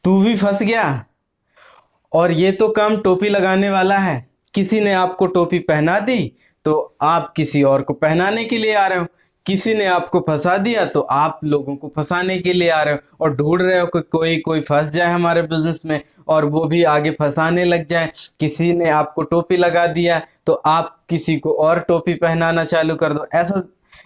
तू भी फंस गया। और ये तो काम टोपी लगाने वाला है। किसी ने आपको टोपी पहना दी तो आप किसी और को पहनाने के लिए आ रहे हो। किसी ने आपको फंसा दिया तो आप लोगों को फंसाने के लिए आ रहे हो और ढूंढ रहे हो कि कोई कोई फंस जाए हमारे बिजनेस में और वो भी आगे फंसाने लग जाए। किसी ने आपको टोपी लगा दिया तो आप किसी को और टोपी पहनाना चालू कर दो। ऐसा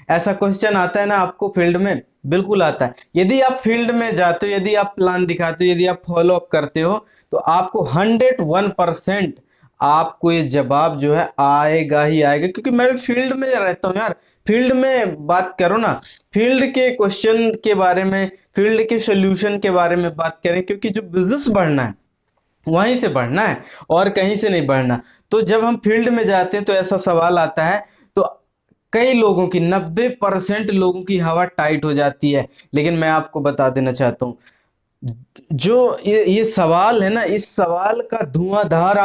ऐसा क्वेश्चन आता है ना आपको फील्ड में? बिल्कुल आता है। यदि आप फील्ड में जाते हो, यदि आप प्लान दिखाते हो, यदि आप फॉलो अप करते हो तो आपको 101% आपको ये जवाब जो है आएगा ही आएगा, क्योंकि मैं भी फील्ड में रहता हूँ यार। फील्ड में बात करो ना, फील्ड के क्वेश्चन के बारे में, फील्ड के सोल्यूशन के बारे में बात करें, क्योंकि जो बिजनेस बढ़ना है वहीं से बढ़ना है और कहीं से नहीं बढ़ना। तो जब हम फील्ड में जाते हैं तो ऐसा सवाल आता है तो कई लोगों की 90% लोगों की हवा टाइट हो जाती है। लेकिन मैं आपको बता देना चाहता हूँ, जो ये सवाल है ना, इस सवाल का धुआंधार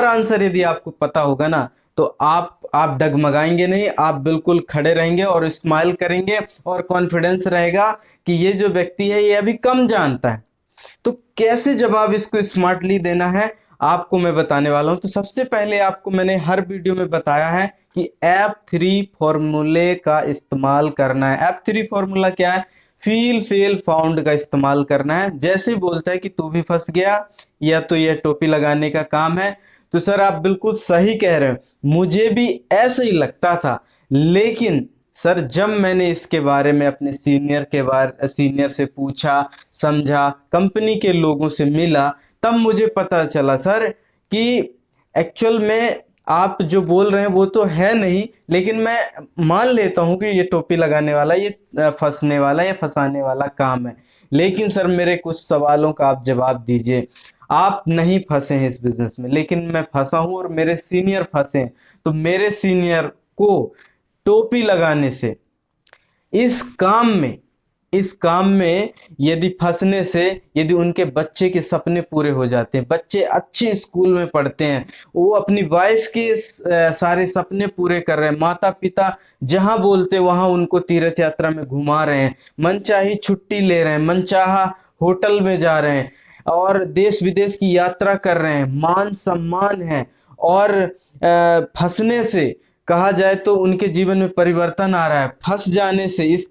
आंसर यदि आपको पता होगा ना तो आप डगमगाएंगे नहीं, आप बिल्कुल खड़े रहेंगे और स्माइल करेंगे और कॉन्फिडेंस रहेगा कि ये जो व्यक्ति है ये अभी कम जानता है। तो कैसे जवाब इसको स्मार्टली देना है आपको मैं बताने वाला हूं। तो सबसे पहले आपको मैंने हर वीडियो में बताया है कि F3 फॉर्मूले का इस्तेमाल करना है। F3 फॉर्मूला क्या है? फील फेल फाउंड का इस्तेमाल करना है। जैसे ही बोलता है कि तू भी फंस गया या तो यह टोपी लगाने का काम है, तो सर आप बिल्कुल सही कह रहे हो, मुझे भी ऐसा ही लगता था। लेकिन सर जब मैंने इसके बारे में अपने सीनियर से पूछा, समझा, कंपनी के लोगों से मिला, तब मुझे पता चला सर कि एक्चुअल में आप जो बोल रहे हैं वो तो है नहीं, लेकिन मैं मान लेता हूं कि ये टोपी लगाने वाला, ये फंसने वाला या फंसाने वाला काम है। लेकिन सर मेरे कुछ सवालों का आप जवाब दीजिए। आप नहीं फंसे हैं इस बिजनेस में, लेकिन मैं फंसा हूं और मेरे सीनियर फंसे हैं। तो मेरे सीनियर को टोपी लगाने से इस काम में इस काम में यदि फंसने से यदि उनके बच्चे के सपने पूरे हो जाते हैं, बच्चे अच्छे स्कूल में पढ़ते हैं, वो अपनी वाइफ के सारे सपने पूरे कर रहे हैं, माता पिता जहां बोलते वहां उनको तीर्थ यात्रा में घुमा रहे हैं, मनचाही छुट्टी ले रहे हैं, मनचाहा होटल में जा रहे हैं और देश विदेश की यात्रा कर रहे हैं, मान सम्मान है। और फंसने से कहा जाए तो उनके जीवन में परिवर्तन आ रहा है। फंस जाने से, इस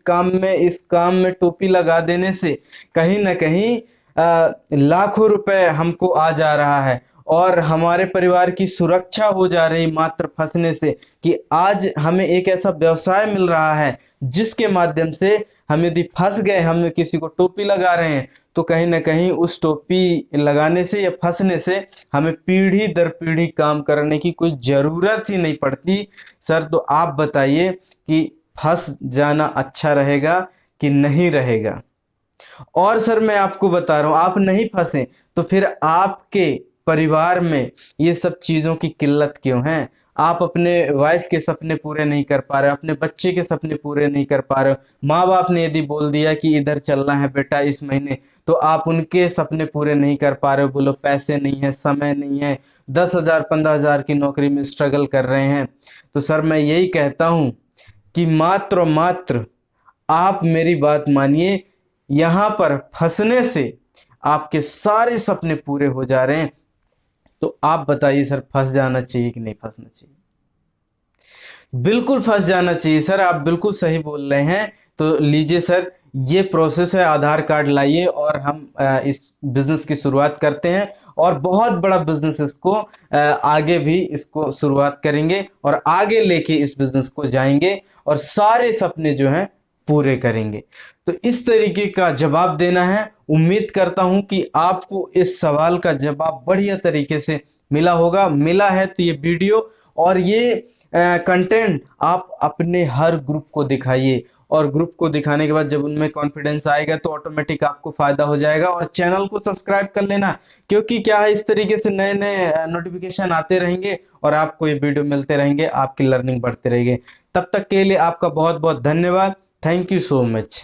काम में टोपी लगा देने से कहीं ना कहीं लाखों रुपए हमको आ जा रहा है और हमारे परिवार की सुरक्षा हो जा रही मात्र फंसने से, कि आज हमें एक ऐसा व्यवसाय मिल रहा है जिसके माध्यम से हम यदि फंस गए, हम किसी को टोपी लगा रहे हैं, तो कहीं ना कहीं उस टोपी लगाने से या फंसने से हमें पीढ़ी दर पीढ़ी काम करने की कोई जरूरत ही नहीं पड़ती। सर तो आप बताइए कि फंस जाना अच्छा रहेगा कि नहीं रहेगा? और सर मैं आपको बता रहा हूं, आप नहीं फंसे तो फिर आपके परिवार में ये सब चीजों की किल्लत क्यों है? आप अपने वाइफ के सपने पूरे नहीं कर पा रहे हो, अपने बच्चे के सपने पूरे नहीं कर पा रहे हो। माँ बाप ने यदि बोल दिया कि इधर चलना है बेटा इस महीने, तो आप उनके सपने पूरे नहीं कर पा रहे हो। बोलो पैसे नहीं है, समय नहीं है, 10,000 15,000 की नौकरी में स्ट्रगल कर रहे हैं। तो सर मैं यही कहता हूं कि मात्र और मात्र आप मेरी बात मानिए, यहाँ पर फंसने से आपके सारे सपने पूरे हो जा रहे हैं। तो आप बताइए सर, फंस जाना चाहिए कि नहीं फंसना चाहिए? बिल्कुल फंस जाना चाहिए सर, आप बिल्कुल सही बोल रहे हैं। तो लीजिए सर, ये प्रोसेस है, आधार कार्ड लाइए और हम इस बिजनेस की शुरुआत करते हैं और बहुत बड़ा बिजनेस इसको आगे भी इसको शुरुआत करेंगे और आगे लेके इस बिजनेस को जाएंगे और सारे सपने जो हैं पूरे करेंगे। तो इस तरीके का जवाब देना है। उम्मीद करता हूं कि आपको इस सवाल का जवाब बढ़िया तरीके से मिला होगा। मिला है तो ये वीडियो और ये कंटेंट आप अपने हर ग्रुप को दिखाइए और ग्रुप को दिखाने के बाद जब उनमें कॉन्फिडेंस आएगा तो ऑटोमेटिक आपको फायदा हो जाएगा। और चैनल को सब्सक्राइब कर लेना, क्योंकि क्या है, इस तरीके से नए नए नोटिफिकेशन आते रहेंगे और आपको ये वीडियो मिलते रहेंगे, आपकी लर्निंग बढ़ते रहेगी। तब तक के लिए आपका बहुत बहुत धन्यवाद। Thank you so much.